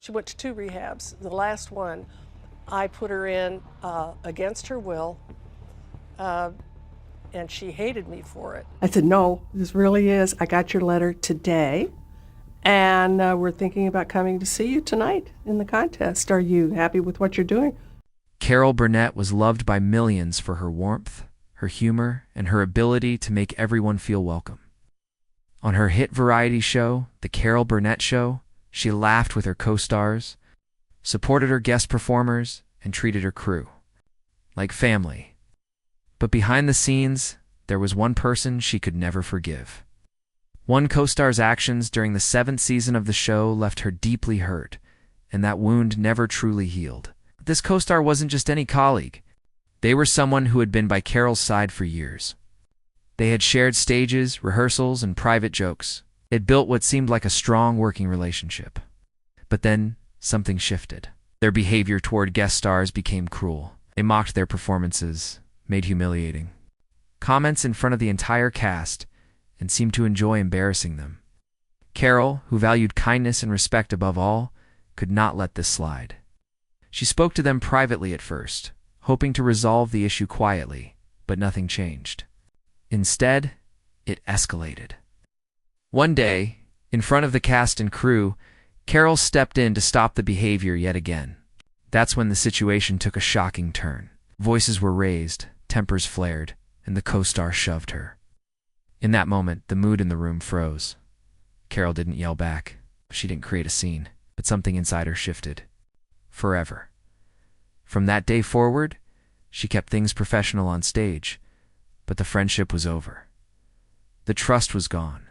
She went to 2 rehabs. The last one, I put her in against her will, and she hated me for it. I said, no, this really is. I got your letter today, and we're thinking about coming to see you tonight in the contest. Are you happy with what you're doing? Carol Burnett was loved by millions for her warmth, her humor, and her ability to make everyone feel welcome. On her hit variety show, The Carol Burnett Show, she laughed with her co-stars, supported her guest performers, and treated her crew like family. But behind the scenes, there was one person she could never forgive. One co-star's actions during the 7th season of the show left her deeply hurt, and that wound never truly healed. This co-star wasn't just any colleague. They were someone who had been by Carol's side for years. They had shared stages, rehearsals, and private jokes. It built what seemed like a strong working relationship. But then, something shifted. Their behavior toward guest stars became cruel. They mocked their performances, made humiliating comments in front of the entire cast, and seemed to enjoy embarrassing them. Carol, who valued kindness and respect above all, could not let this slide. She spoke to them privately at first, hoping to resolve the issue quietly, but nothing changed. Instead, it escalated. One day, in front of the cast and crew, Carol stepped in to stop the behavior yet again. That's when the situation took a shocking turn. Voices were raised, tempers flared, and the co-star shoved her. In that moment, the mood in the room froze. Carol didn't yell back. She didn't create a scene, but something inside her shifted. Forever. From that day forward, she kept things professional on stage, but the friendship was over. The trust was gone.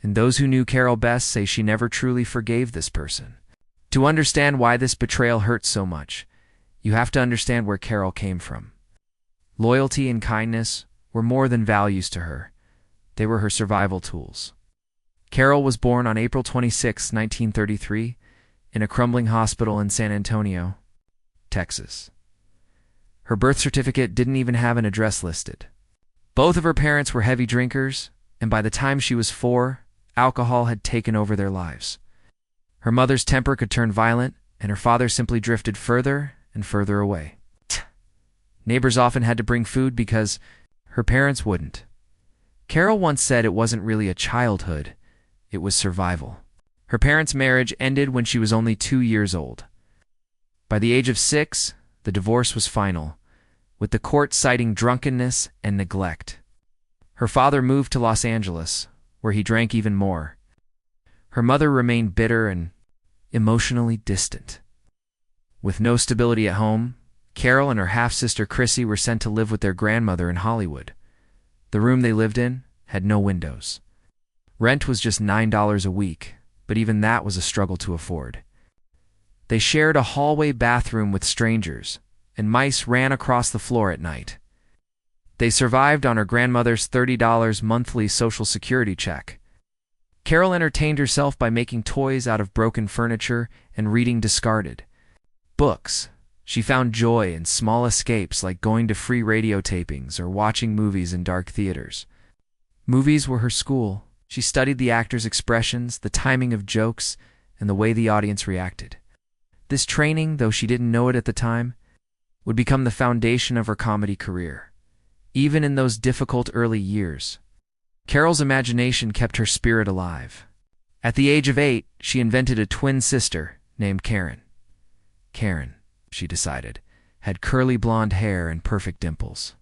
And those who knew Carol best say she never truly forgave this person. To understand why this betrayal hurts so much, you have to understand where Carol came from. Loyalty and kindness were more than values to her. They were her survival tools. Carol was born on April 26, 1933, in a crumbling hospital in San Antonio, Texas. Her birth certificate didn't even have an address listed. Both of her parents were heavy drinkers, and by the time she was 4, alcohol had taken over their lives. Her mother's temper could turn violent, and her father simply drifted further and further away. Neighbors often had to bring food because her parents wouldn't. Carol once said it wasn't really a childhood, it was survival. Her parents' marriage ended when she was only 2 years old. By the age of 6, the divorce was final, with the court citing drunkenness and neglect. Her father moved to Los Angeles, where he drank even more. Her mother remained bitter and emotionally distant. With no stability at home, Carol and her half-sister Chrissy were sent to live with their grandmother in Hollywood. The room they lived in had no windows. Rent was just $9 a week, but even that was a struggle to afford. They shared a hallway bathroom with strangers, and mice ran across the floor at night. They survived on her grandmother's $30 monthly Social Security check. Carol entertained herself by making toys out of broken furniture and reading discarded books. She found joy in small escapes like going to free radio tapings or watching movies in dark theaters. Movies were her school. She studied the actors' expressions, the timing of jokes, and the way the audience reacted. This training, though she didn't know it at the time, would become the foundation of her comedy career. Even in those difficult early years, Carol's imagination kept her spirit alive. At the age of 8, she invented a twin sister named Karen. Karen, she decided, had curly blonde hair and perfect dimples.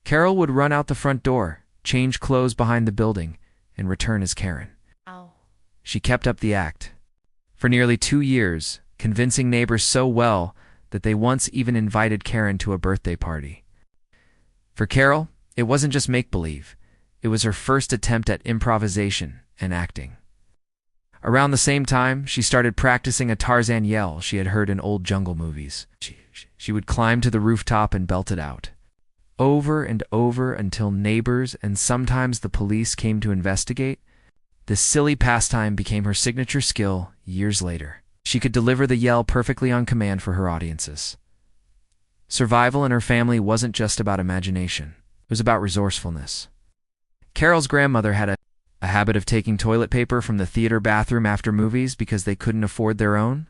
Carol would run out the front door, change clothes behind the building, and return as Karen. Ow. She kept up the act. For nearly 2 years, convincing neighbors so well that they once even invited Karen to a birthday party. For Carol, it wasn't just make-believe. It was her first attempt at improvisation and acting. Around the same time, she started practicing a Tarzan yell she had heard in old jungle movies. She would climb to the rooftop and belt it out, over and over until neighbors and sometimes the police came to investigate. This silly pastime became her signature skill years later. She could deliver the yell perfectly on command for her audiences. Survival in her family wasn't just about imagination. It was about resourcefulness. Carol's grandmother had a A habit of taking toilet paper from the theater bathroom after movies because they couldn't afford their own?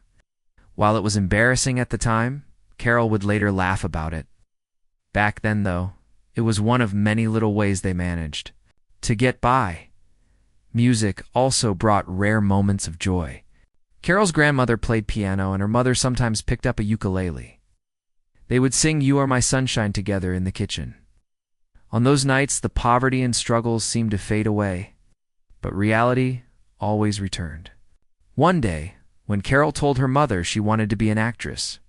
While it was embarrassing at the time, Carol would later laugh about it. Back then, though, it was one of many little ways they managed to get by. Music also brought rare moments of joy. Carol's grandmother played piano, and her mother sometimes picked up a ukulele. They would sing "You Are My Sunshine" together in the kitchen. On those nights, the poverty and struggles seemed to fade away, but reality always returned. One day, when Carol told her mother she wanted to be an actress,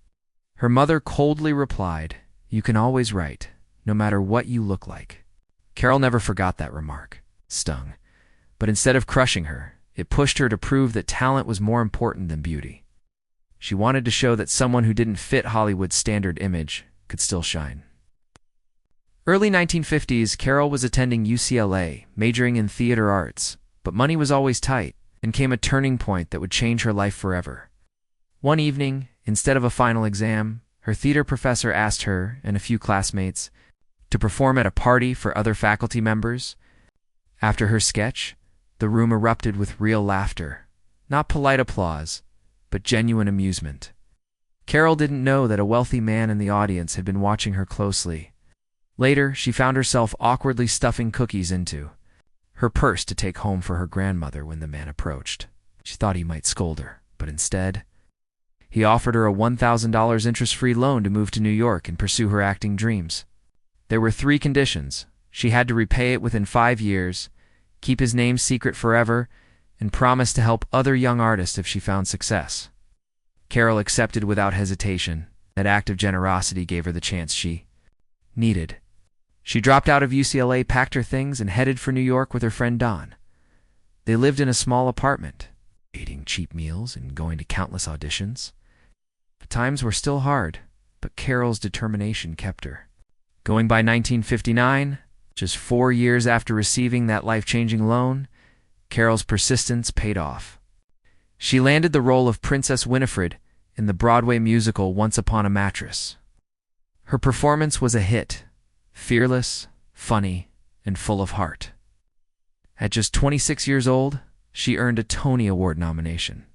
her mother coldly replied, "You can always write, no matter what you look like." Carol never forgot that remark. It stung, but instead of crushing her, it pushed her to prove that talent was more important than beauty. She wanted to show that someone who didn't fit Hollywood's standard image could still shine. Early 1950s, Carol was attending UCLA, majoring in theater arts, but money was always tight, and came a turning point that would change her life forever. One evening, instead of a final exam, her theater professor asked her and a few classmates to perform at a party for other faculty members. After her sketch, the room erupted with real laughter, not polite applause, but genuine amusement. Carol didn't know that a wealthy man in the audience had been watching her closely. Later, she found herself awkwardly stuffing cookies into her purse to take home for her grandmother when the man approached. She thought he might scold her, but instead, he offered her a $1,000 interest-free loan to move to New York and pursue her acting dreams. There were 3 conditions. She had to repay it within 5 years, keep his name secret forever, and promise to help other young artists if she found success. Carol accepted without hesitation. That act of generosity gave her the chance she needed. She dropped out of UCLA, packed her things, and headed for New York with her friend Don. They lived in a small apartment, eating cheap meals and going to countless auditions. The times were still hard, but Carol's determination kept her. Going by 1959, just 4 years after receiving that life-changing loan, Carol's persistence paid off. She landed the role of Princess Winifred in the Broadway musical Once Upon a Mattress. Her performance was a hit, fearless, funny, and full of heart. At just 26 years old, she earned a Tony Award nomination.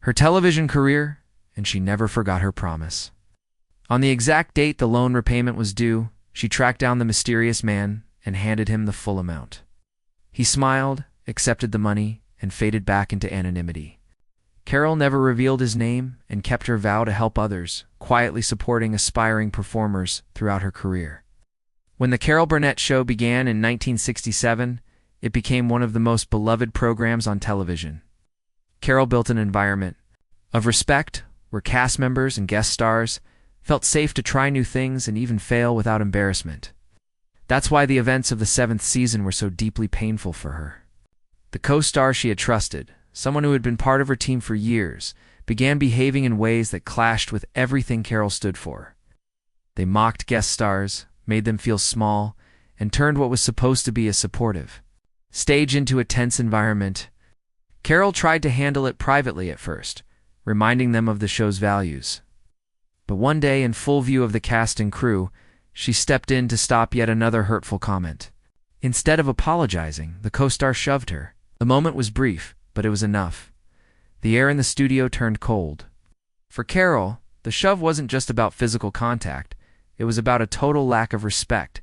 Her television career, and she never forgot her promise. On the exact date the loan repayment was due, she tracked down the mysterious man and handed him the full amount. He smiled, accepted the money, and faded back into anonymity. Carol never revealed his name and kept her vow to help others, quietly supporting aspiring performers throughout her career. When the Carol Burnett Show began in 1967, it became one of the most beloved programs on television. Carol built an environment of respect where cast members and guest stars felt safe to try new things and even fail without embarrassment. That's why the events of the 7th season were so deeply painful for her. The co-star she had trusted, someone who had been part of her team for years, began behaving in ways that clashed with everything Carol stood for. They mocked guest stars, made them feel small, and turned what was supposed to be a supportive stage into a tense environment. Carol tried to handle it privately at first, reminding them of the show's values. But one day, in full view of the cast and crew, she stepped in to stop yet another hurtful comment. Instead of apologizing, the co-star shoved her. The moment was brief, but it was enough. The air in the studio turned cold. For Carol, the shove wasn't just about physical contact. It was about a total lack of respect,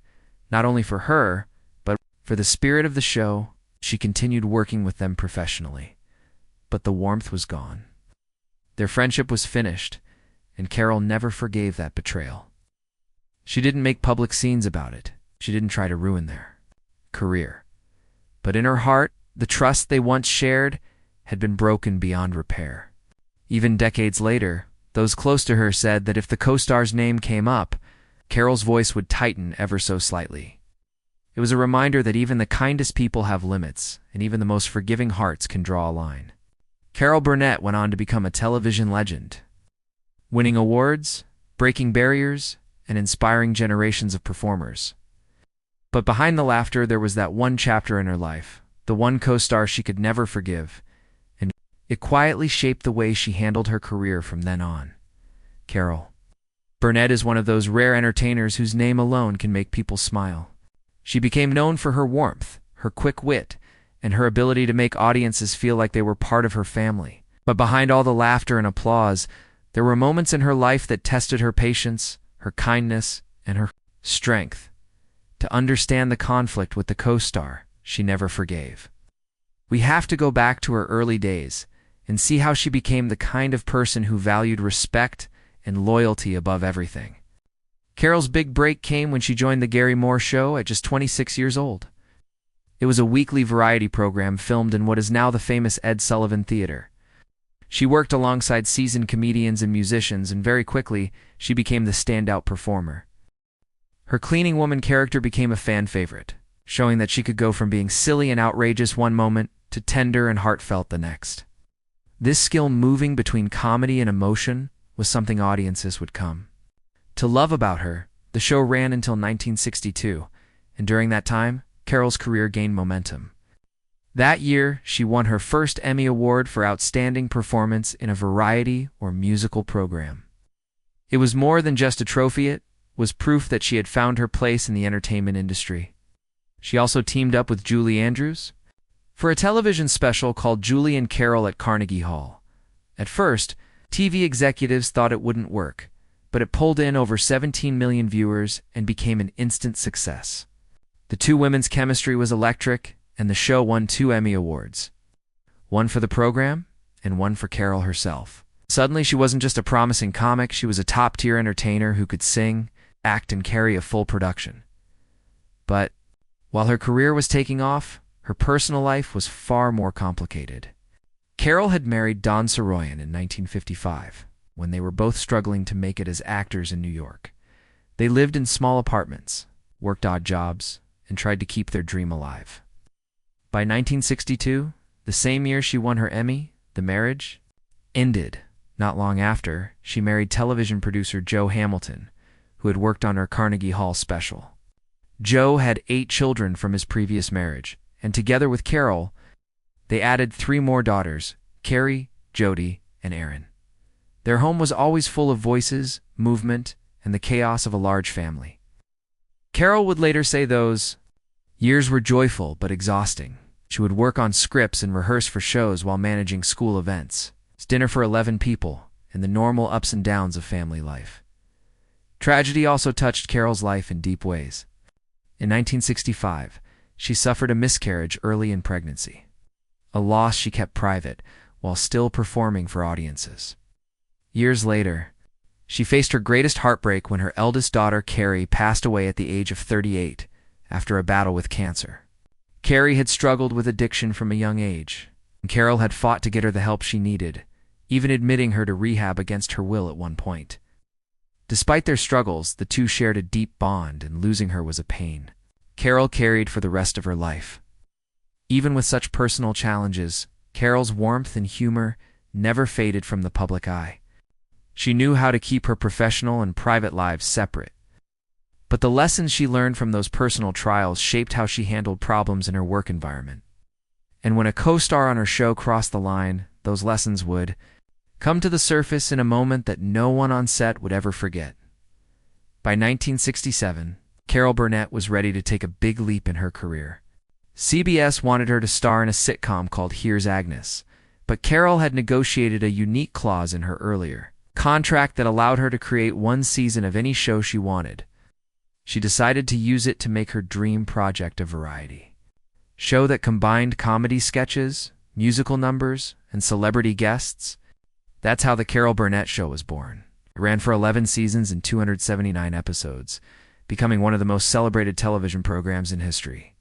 not only for her, but for the spirit of the show. She continued working with them professionally. But the warmth was gone. Their friendship was finished, and Carol never forgave that betrayal. She didn't make public scenes about it. She didn't try to ruin their career. But in her heart, the trust they once shared had been broken beyond repair. Even decades later, those close to her said that if the co-star's name came up, Carol's voice would tighten ever so slightly. It was a reminder that even the kindest people have limits, and even the most forgiving hearts can draw a line. Carol Burnett went on to become a television legend, winning awards, breaking barriers, and inspiring generations of performers. But behind the laughter, there was that one chapter in her life, the one co-star she could never forgive, and it quietly shaped the way she handled her career from then on. Carol Burnett is one of those rare entertainers whose name alone can make people smile. She became known for her warmth, her quick wit, and her ability to make audiences feel like they were part of her family. But behind all the laughter and applause, there were moments in her life that tested her patience, her kindness, and her strength. To understand the conflict with the co-star she never forgave. We have to go back to her early days and see how she became the kind of person who valued respect and loyalty above everything. Carol's big break came when she joined The Gary Moore Show at just 26 years old. It was a weekly variety program filmed in what is now the famous Ed Sullivan Theater. She worked alongside seasoned comedians and musicians, and very quickly, she became the standout performer. Her cleaning woman character became a fan favorite, showing that she could go from being silly and outrageous one moment to tender and heartfelt the next. This skill moving between comedy and emotion was something audiences would come to love about her. The show ran until 1962, and during that time, Carol's career gained momentum. That year, she won her first Emmy Award for Outstanding Performance in a Variety or Musical Program. It was more than just a trophy, it was proof that she had found her place in the entertainment industry. She also teamed up with Julie Andrews for a television special called Julie and Carol at Carnegie Hall. At first, TV executives thought it wouldn't work, but it pulled in over 17 million viewers and became an instant success. The two women's chemistry was electric, and the show won 2 Emmy Awards. One for the program, and one for Carol herself. Suddenly, she wasn't just a promising comic, she was a top-tier entertainer who could sing, act, and carry a full production. But while her career was taking off, her personal life was far more complicated. Carol had married Don Saroyan in 1955, when they were both struggling to make it as actors in New York. They lived in small apartments, worked odd jobs, and tried to keep their dream alive. By 1962, the same year she won her Emmy, the marriage ended. Not long after, she married television producer Joe Hamilton, who had worked on her Carnegie Hall special. Joe had 8 children from his previous marriage, and together with Carol, they added 3 more daughters, Carrie, Jody, and Erin. Their home was always full of voices, movement, and the chaos of a large family. Carol would later say those years were joyful but exhausting. She would work on scripts and rehearse for shows while managing school events, dinner for 11 people, and the normal ups and downs of family life. Tragedy also touched Carol's life in deep ways. In 1965, she suffered a miscarriage early in pregnancy, a loss she kept private while still performing for audiences. Years later, she faced her greatest heartbreak when her eldest daughter, Carrie, passed away at the age of 38 after a battle with cancer. Carrie had struggled with addiction from a young age, and Carol had fought to get her the help she needed, even admitting her to rehab against her will at one point. Despite their struggles, the two shared a deep bond, and losing her was a pain Carol carried for the rest of her life. Even with such personal challenges, Carol's warmth and humor never faded from the public eye. She knew how to keep her professional and private lives separate. But the lessons she learned from those personal trials shaped how she handled problems in her work environment. And when a co-star on her show crossed the line, those lessons would come to the surface in a moment that no one on set would ever forget. By 1967, Carol Burnett was ready to take a big leap in her career. CBS wanted her to star in a sitcom called Here's Agnes, but Carol had negotiated a unique clause in her earlier contract that allowed her to create 1 season of any show she wanted. She decided to use it to make her dream project a variety show that combined comedy sketches, musical numbers, and celebrity guests. That's how The Carol Burnett Show was born. It ran for 11 seasons and 279 episodes, becoming one of the most celebrated television programs in history.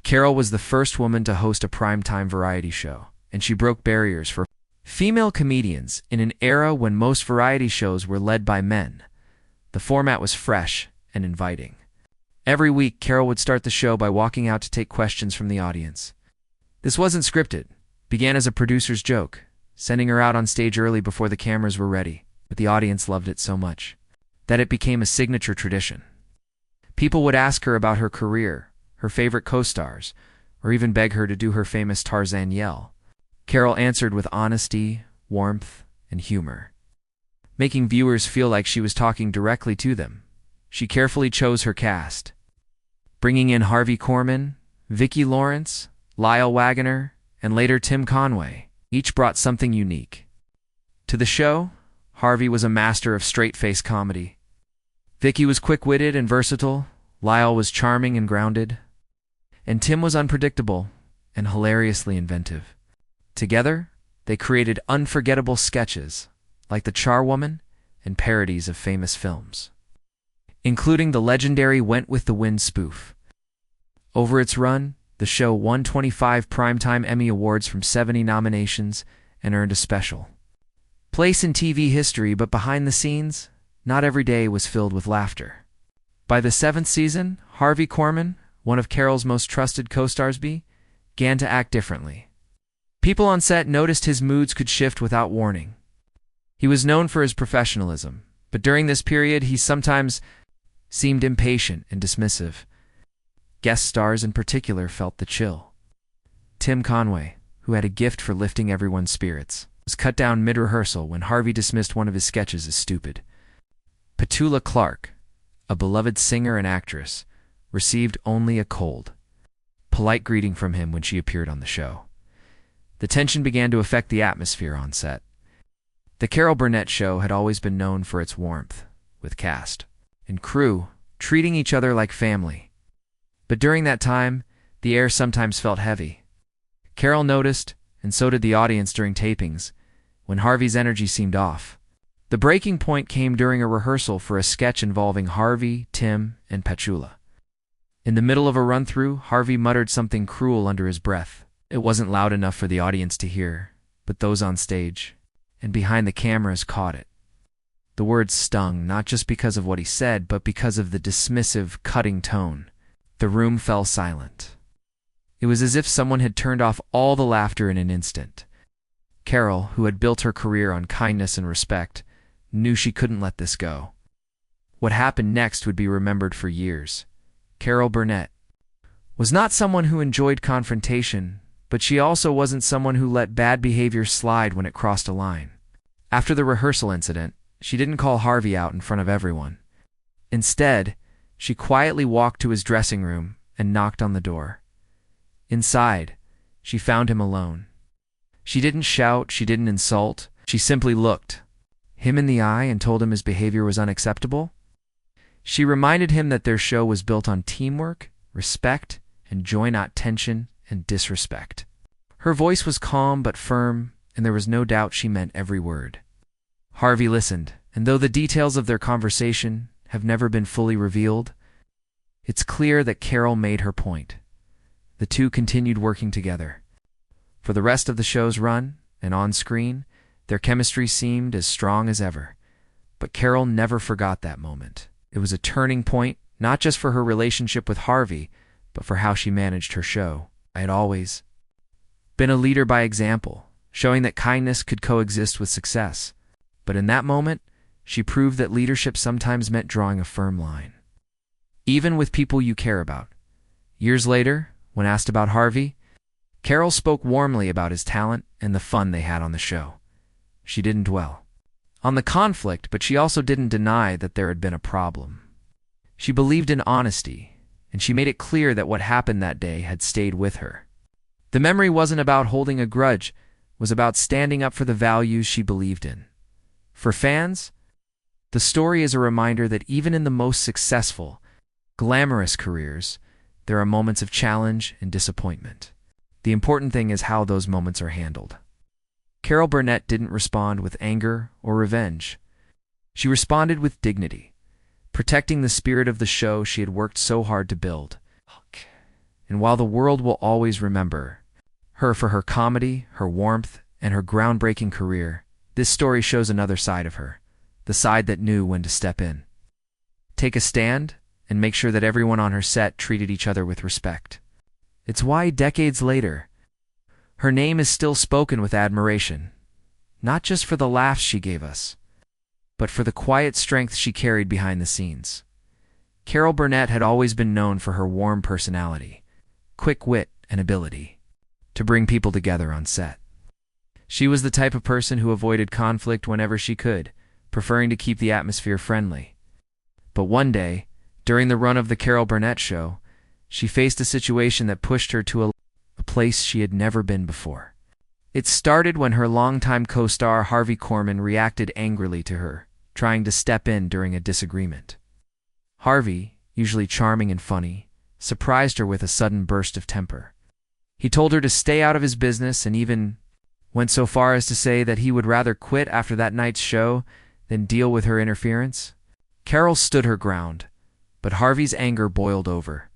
Carol was the first woman to host a primetime variety show, and she broke barriers for female comedians in an era when most variety shows were led by men. The format was fresh and inviting. Every week, Carol would start the show by walking out to take questions from the audience. This wasn't scripted. Began as a producer's joke, sending her out on stage early before the cameras were ready, but the audience loved it so much that it became a signature tradition. People would ask her about her career, her favorite co-stars, or even beg her to do her famous Tarzan yell. Carol answered with honesty, warmth, and humor, making viewers feel like she was talking directly to them. She carefully chose her cast, bringing in Harvey Korman, Vicki Lawrence, Lyle Waggoner, and later Tim Conway, each brought something unique. To the show, Harvey was a master of straight-face comedy. Vicki was quick-witted and versatile, Lyle was charming and grounded, and Tim was unpredictable and hilariously inventive. Together, they created unforgettable sketches like The Charwoman and parodies of famous films, including the legendary Went with the Wind spoof. Over its run, the show won 25 Primetime Emmy Awards from 70 nominations and earned a special place in TV history, but behind the scenes, not every day was filled with laughter. By the 7th season, Harvey Korman, one of Carol's most trusted co-stars, began to act differently. People on set noticed his moods could shift without warning. He was known for his professionalism, but during this period he sometimes seemed impatient and dismissive. Guest stars in particular felt the chill. Tim Conway, who had a gift for lifting everyone's spirits, was cut down mid-rehearsal when Harvey dismissed one of his sketches as stupid. Petula Clark, a beloved singer and actress, received only a cold, polite greeting from him when she appeared on the show. The tension began to affect the atmosphere on set. The Carol Burnett Show had always been known for its warmth, with cast and crew treating each other like family. But during that time, the air sometimes felt heavy. Carol noticed, and so did the audience during tapings, when Harvey's energy seemed off. The breaking point came during a rehearsal for a sketch involving Harvey, Tim, and Petula. In the middle of a run-through, Harvey muttered something cruel under his breath. It wasn't loud enough for the audience to hear, but those on stage and behind the cameras caught it. The words stung, not just because of what he said, but because of the dismissive, cutting tone. The room fell silent. It was as if someone had turned off all the laughter in an instant. Carol, who had built her career on kindness and respect, knew she couldn't let this go. What happened next would be remembered for years. Carol Burnett was not someone who enjoyed confrontation, but she also wasn't someone who let bad behavior slide when it crossed a line. After the rehearsal incident, she didn't call Harvey out in front of everyone. Instead, she quietly walked to his dressing room and knocked on the door. Inside, she found him alone. She didn't shout, she didn't insult, she simply looked him in the eye and told him his behavior was unacceptable. She reminded him that their show was built on teamwork, respect, and joy, not tension and disrespect. Her voice was calm but firm, and there was no doubt she meant every word. Harvey listened, and though the details of their conversation have never been fully revealed, it's clear that Carol made her point. The two continued working together. For the rest of the show's run, and on screen, their chemistry seemed as strong as ever. But Carol never forgot that moment. It was a turning point, not just for her relationship with Harvey, but for how she managed her show. I had always been a leader by example, showing that kindness could coexist with success. But in that moment, she proved that leadership sometimes meant drawing a firm line, even with people you care about. Years later, when asked about Harvey, Carol spoke warmly about his talent and the fun they had on the show. She didn't dwell on the conflict, but she also didn't deny that there had been a problem. She believed in honesty, and she made it clear that what happened that day had stayed with her. The memory wasn't about holding a grudge, it was about standing up for the values she believed in. For fans, the story is a reminder that even in the most successful, glamorous careers, there are moments of challenge and disappointment. The important thing is how those moments are handled. Carol Burnett didn't respond with anger or revenge. She responded with dignity, protecting the spirit of the show she had worked so hard to build. And while the world will always remember her for her comedy, her warmth, and her groundbreaking career, this story shows another side of her, the side that knew when to step in, take a stand, and make sure that everyone on her set treated each other with respect. It's why, decades later, her name is still spoken with admiration, not just for the laughs she gave us, but for the quiet strength she carried behind the scenes. Carol Burnett had always been known for her warm personality, quick wit, and ability to bring people together on set. She was the type of person who avoided conflict whenever she could, preferring to keep the atmosphere friendly. But one day, during the run of the Carol Burnett Show, she faced a situation that pushed her to a place she had never been before. It started when her longtime co-star Harvey Korman reacted angrily to her, trying to step in during a disagreement. Harvey, usually charming and funny, surprised her with a sudden burst of temper. He told her to stay out of his business and even went so far as to say that he would rather quit after that night's show than deal with her interference. Carol stood her ground, but Harvey's anger boiled over.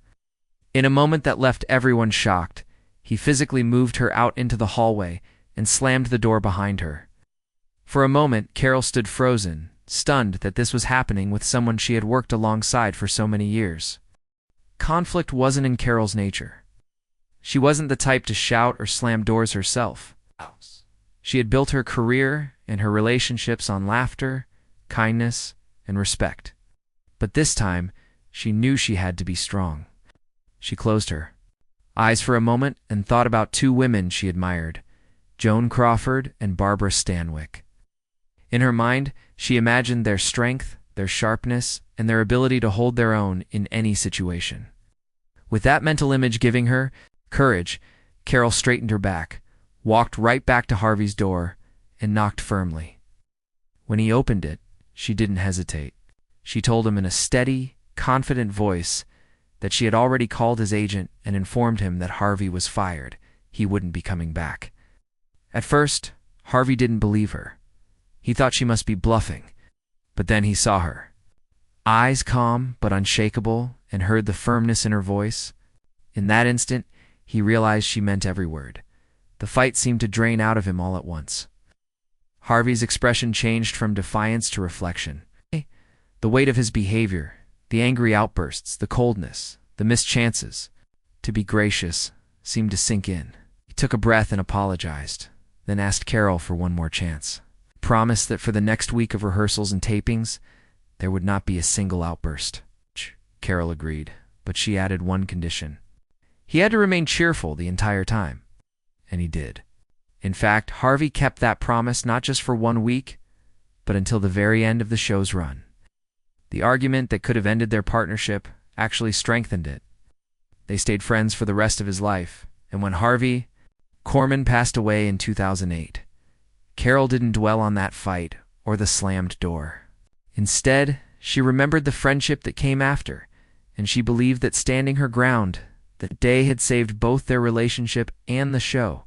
In a moment that left everyone shocked, he physically moved her out into the hallway and slammed the door behind her. For a moment, Carol stood frozen, stunned that this was happening with someone she had worked alongside for so many years. Conflict wasn't in Carol's nature. She wasn't the type to shout or slam doors herself. She had built her career and her relationships on laughter, kindness, and respect. But this time, she knew she had to be strong. She closed her eyes for a moment and thought about two women she admired, Joan Crawford and Barbara Stanwyck. In her mind, she imagined their strength, their sharpness, and their ability to hold their own in any situation. With that mental image giving her courage, Carol straightened her back, walked right back to Harvey's door, and knocked firmly. When he opened it, she didn't hesitate. She told him in a steady, confident voice that she had already called his agent and informed him that Harvey was fired. He wouldn't be coming back. At first, Harvey didn't believe her. He thought she must be bluffing, but then he saw her. Eyes calm but unshakable, and heard the firmness in her voice. In that instant, he realized she meant every word. The fight seemed to drain out of him all at once. Harvey's expression changed from defiance to reflection. The weight of his behavior, the angry outbursts, the coldness, the missed chances to be gracious, seemed to sink in. He took a breath and apologized, then asked Carol for one more chance. Promised that for the next week of rehearsals and tapings, there would not be a single outburst. Carol agreed, but she added one condition. He had to remain cheerful the entire time. And he did. In fact, Harvey kept that promise not just for 1 week, but until the very end of the show's run. The argument that could have ended their partnership actually strengthened it. They stayed friends for the rest of his life, and when Harvey Korman passed away in 2008, Carol didn't dwell on that fight or the slammed door. Instead, she remembered the friendship that came after, and she believed that standing her ground, that day had saved both their relationship and the show,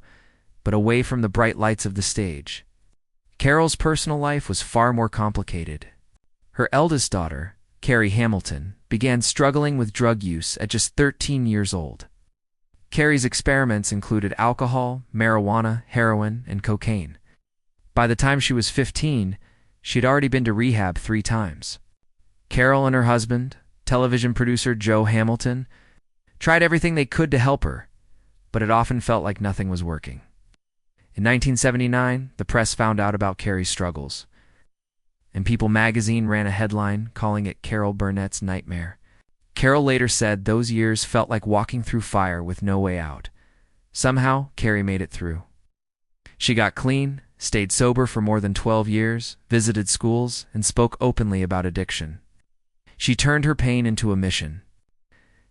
but away from the bright lights of the stage. Carol's personal life was far more complicated. Her eldest daughter, Carrie Hamilton, began struggling with drug use at just 13 years old. Carrie's experiments included alcohol, marijuana, heroin, and cocaine. By the time she was 15, she had already been to rehab 3 times. Carol and her husband, television producer Joe Hamilton, tried everything they could to help her, but it often felt like nothing was working. In 1979, the press found out about Carrie's struggles, and People magazine ran a headline calling it Carol Burnett's nightmare. Carol later said those years felt like walking through fire with no way out. Somehow, Carrie made it through. She got clean, stayed sober for more than 12 years, visited schools, and spoke openly about addiction. She turned her pain into a mission.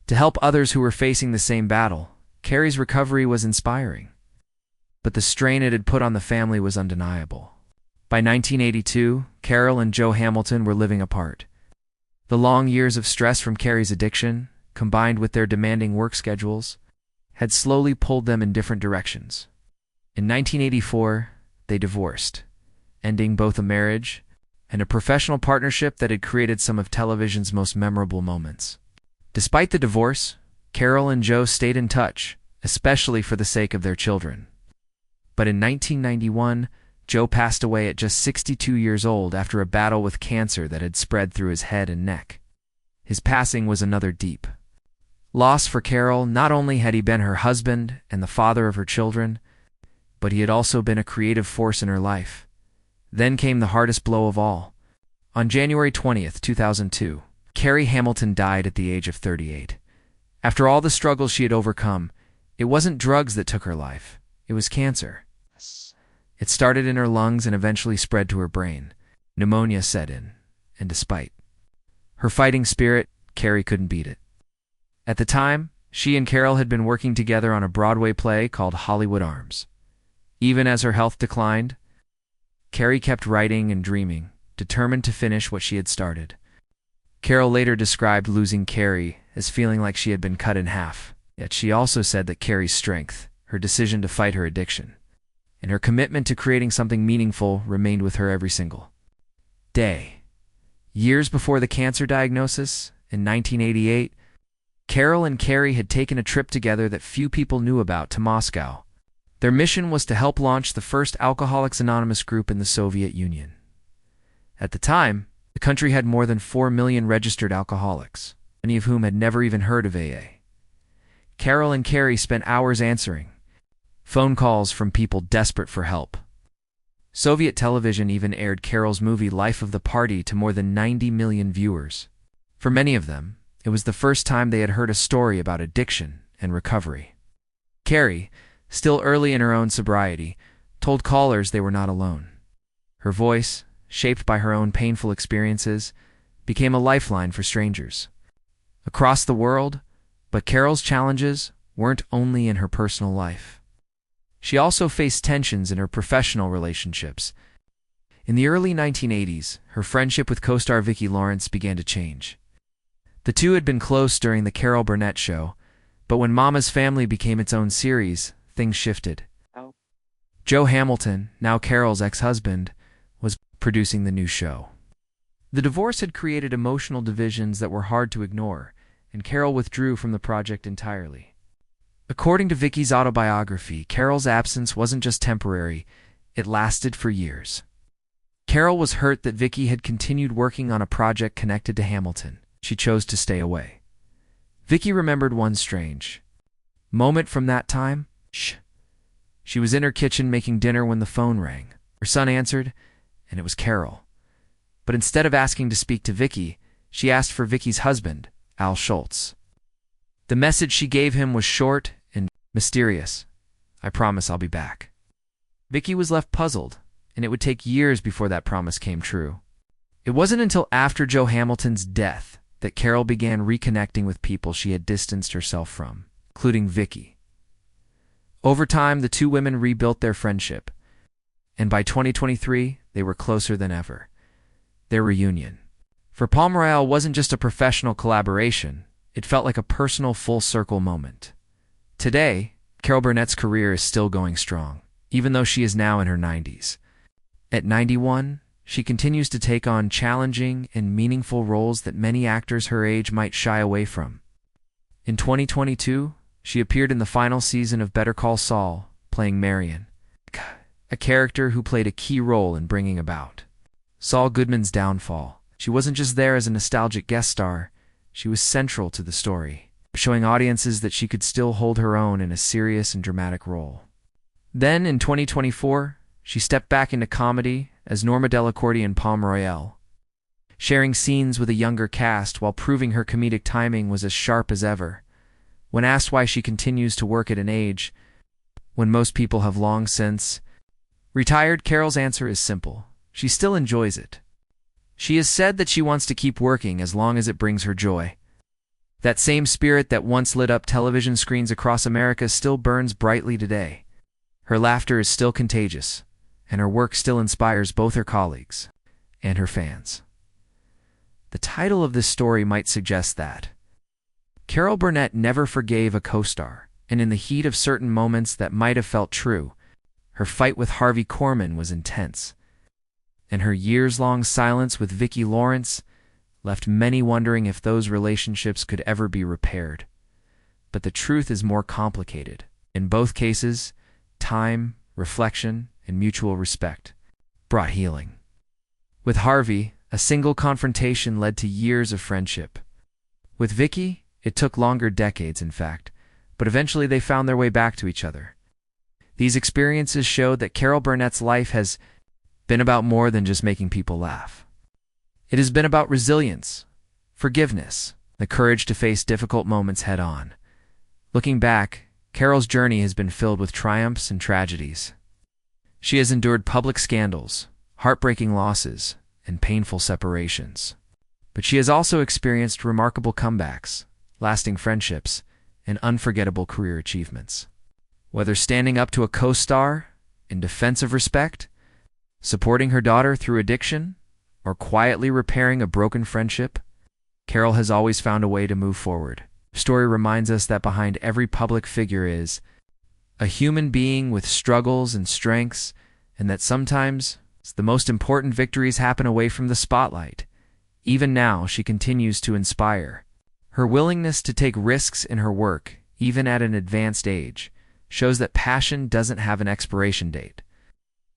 To help others who were facing the same battle, Carrie's recovery was inspiring. But the strain it had put on the family was undeniable. By 1982, Carol and Joe Hamilton were living apart. The long years of stress from Carrie's addiction, combined with their demanding work schedules, had slowly pulled them in different directions. In 1984, they divorced, ending both a marriage and a professional partnership that had created some of television's most memorable moments. Despite the divorce, Carol and Joe stayed in touch, especially for the sake of their children. But in 1991, Joe passed away at just 62 years old after a battle with cancer that had spread through his head and neck. His passing was another deep loss for Carol. Not only had he been her husband and the father of her children, but he had also been a creative force in her life. Then came the hardest blow of all. On January 20th, 2002, Carrie Hamilton died at the age of 38. After all the struggles she had overcome, it wasn't drugs that took her life. It was cancer. It started in her lungs and eventually spread to her brain. Pneumonia set in, and despite her fighting spirit, Carrie couldn't beat it. At the time, she and Carol had been working together on a Broadway play called Hollywood Arms. Even as her health declined, Carrie kept writing and dreaming, determined to finish what she had started. Carol later described losing Carrie as feeling like she had been cut in half, yet she also said that Carrie's strength, her decision to fight her addiction, and her commitment to creating something meaningful remained with her every single day. Years before the cancer diagnosis, in 1988, Carol and Carrie had taken a trip together that few people knew about to Moscow. Their mission was to help launch the first Alcoholics Anonymous group in the Soviet Union. At the time, the country had more than 4 million registered alcoholics, many of whom had never even heard of AA. Carol and Carrie spent hours answering phone calls from people desperate for help. Soviet television even aired Carol's movie Life of the Party to more than 90 million viewers. For many of them, it was the first time they had heard a story about addiction and recovery. Carrie, still early in her own sobriety, told callers they were not alone. Her voice, shaped by her own painful experiences, became a lifeline for strangers across the world, but Carol's challenges weren't only in her personal life. She also faced tensions in her professional relationships. In the early 1980s, her friendship with co-star Vicki Lawrence began to change. The two had been close during the Carol Burnett Show, but when Mama's Family became its own series, things shifted. Joe Hamilton, now Carol's ex-husband, was producing the new show. The divorce had created emotional divisions that were hard to ignore, and Carol withdrew from the project entirely. According to Vicki's autobiography, Carol's absence wasn't just temporary, it lasted for years. Carol was hurt that Vicki had continued working on a project connected to Hamilton. She chose to stay away. Vicki remembered one strange moment from that time. She was in her kitchen making dinner when the phone rang. Her son answered, and it was Carol. But instead of asking to speak to Vicki, she asked for Vicki's husband, Al Schultz. The message she gave him was short and mysterious. I promise I'll be back. Vicki was left puzzled, and it would take years before that promise came true. It wasn't until after Joe Hamilton's death that Carol began reconnecting with people she had distanced herself from, including Vicki. Over time, the two women rebuilt their friendship, and by 2023, they were closer than ever. Their reunion for Palm Royale wasn't just a professional collaboration, it felt like a personal full-circle moment. Today, Carol Burnett's career is still going strong, even though she is now in her 90s. At 91, she continues to take on challenging and meaningful roles that many actors her age might shy away from. In 2022, she appeared in the final season of Better Call Saul, playing Marion, a character who played a key role in bringing about Saul Goodman's downfall. She wasn't just there as a nostalgic guest star, she was central to the story, showing audiences that she could still hold her own in a serious and dramatic role. Then, in 2024, she stepped back into comedy as Norma Delacorte in Palm Royale, sharing scenes with a younger cast while proving her comedic timing was as sharp as ever. When asked why she continues to work at an age when most people have long since retired, Carol's answer is simple. She still enjoys it. She has said that she wants to keep working as long as it brings her joy. That same spirit that once lit up television screens across America still burns brightly today. Her laughter is still contagious, and her work still inspires both her colleagues and her fans. The title of this story might suggest that Carol Burnett never forgave a co-star, and in the heat of certain moments that might have felt true, her fight with Harvey Korman was intense, and her years-long silence with Vicki Lawrence left many wondering if those relationships could ever be repaired. But the truth is more complicated. In both cases, time, reflection, and mutual respect brought healing. With Harvey, a single confrontation led to years of friendship. With Vicki, it took longer, decades in fact, but eventually they found their way back to each other. These experiences showed that Carol Burnett's life has been about more than just making people laugh. It has been about resilience, forgiveness, the courage to face difficult moments head-on. Looking back, Carol's journey has been filled with triumphs and tragedies. She has endured public scandals, heartbreaking losses, and painful separations. But she has also experienced remarkable comebacks, lasting friendships, and unforgettable career achievements. Whether standing up to a co-star in defense of respect, supporting her daughter through addiction, or quietly repairing a broken friendship, Carol has always found a way to move forward. Her story reminds us that behind every public figure is a human being with struggles and strengths, and that sometimes the most important victories happen away from the spotlight. Even now, she continues to inspire. Her willingness to take risks in her work, even at an advanced age, shows that passion doesn't have an expiration date.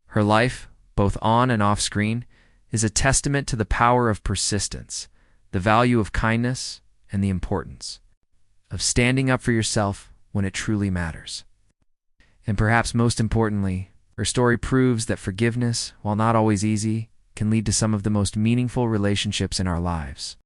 Her life, both on and off screen, is a testament to the power of persistence, the value of kindness, and the importance of standing up for yourself when it truly matters. And perhaps most importantly, her story proves that forgiveness, while not always easy, can lead to some of the most meaningful relationships in our lives.